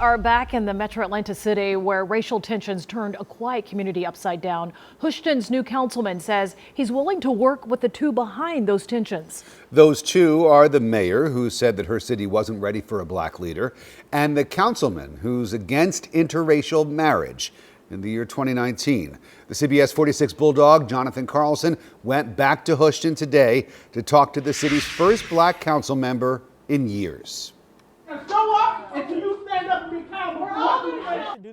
Are back in the metro Atlanta city where racial tensions turned a quiet community upside down. Hoschton's new councilman says he's willing to work with the two behind those tensions. Those two are the mayor, who said that her city wasn't ready for a black leader, and the councilman, who's against interracial marriage. In the year 2019, the CBS 46 Bulldog, Jonathan Carlson, went back to Hoschton today to talk to the city's first black council member in years. Show up until you stand up and be accountable.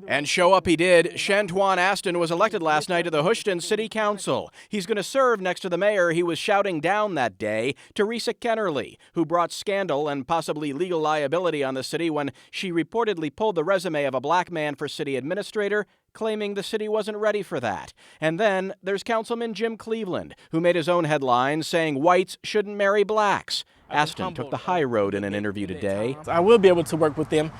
And show up he did. Shantuan Aston was elected last night to the Hoschton City Council. He's going to serve next to the mayor he was shouting down that day, Teresa Kennerly, who brought scandal and possibly legal liability on the city when she reportedly pulled the resume of a black man for city administrator, claiming the city wasn't ready for that. And then there's Councilman Jim Cleveland, who made his own headlines saying whites shouldn't marry blacks. Aston took the high road in an interview today. I will be able to work with them.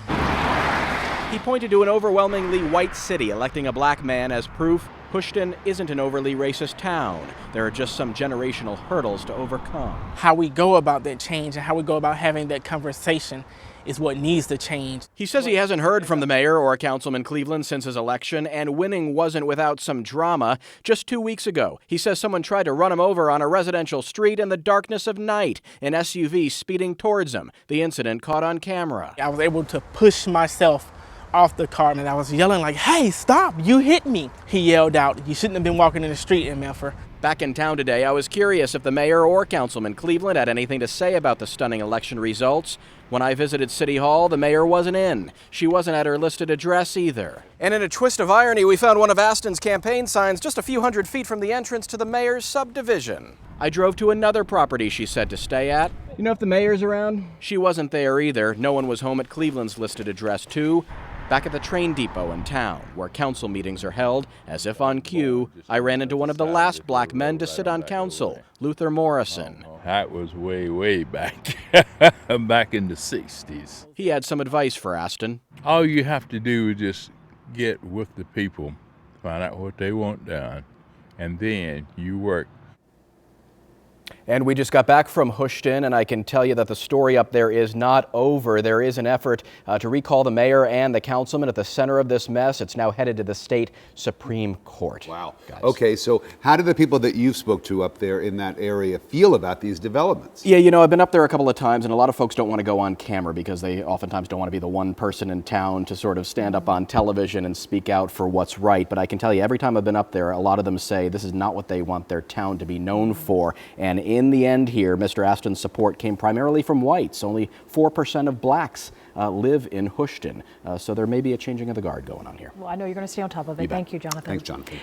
He pointed to an overwhelmingly white city electing a black man as proof Hoschton isn't an overly racist town. There are just some generational hurdles to overcome. How we go about that change and how we go about having that conversation is what needs to change. He says he hasn't heard from the mayor or Councilman Cleveland since his election, and winning wasn't without some drama. Just 2 weeks ago, he says someone tried to run him over on a residential street in the darkness of night, an SUV speeding towards him. The incident caught on camera. I was able to push myself off the car and I was yelling like, "Hey, stop, you hit me." He yelled out, "You shouldn't have been walking in the street, MFer." Back in town today, I was curious if the mayor or Councilman Cleveland had anything to say about the stunning election results. When I visited City Hall, the mayor wasn't in. She wasn't at her listed address either. And in a twist of irony, we found one of Aston's campaign signs just a few hundred feet from the entrance to the mayor's subdivision. I drove to another property she said to stay at. You know if the mayor's around? She wasn't there either. No one was home at Cleveland's listed address too. Back at the train depot in town, where council meetings are held, as if on cue, I ran into one of the last black men to sit on council, Luther Morrison. That was way back, back in the 60s. He had some advice for Aston. All you have to do is just get with the people, find out what they want done, and then you work. And we just got back from Hoschton, and I can tell you that the story up there is not over. There is an effort to recall the mayor and the councilman at the center of this mess. It's now headed to the state Supreme Court. Wow. Guys. Okay, so how do the people that you've spoke to up there in that area feel about these developments? Yeah, you know, I've been up there a couple of times, and a lot of folks don't want to go on camera because they oftentimes don't want to be the one person in town to sort of stand up on television and speak out for what's right. But I can tell you, every time I've been up there, a lot of them say this is not what they want their town to be known for. And in the end here, Mr. Aston's support came primarily from whites. Only 4% of blacks live in Hoschton. So there may be a changing of the guard going on here. Well, I know you're going to stay on top of it. Thank you, Jonathan. Thanks, Jonathan.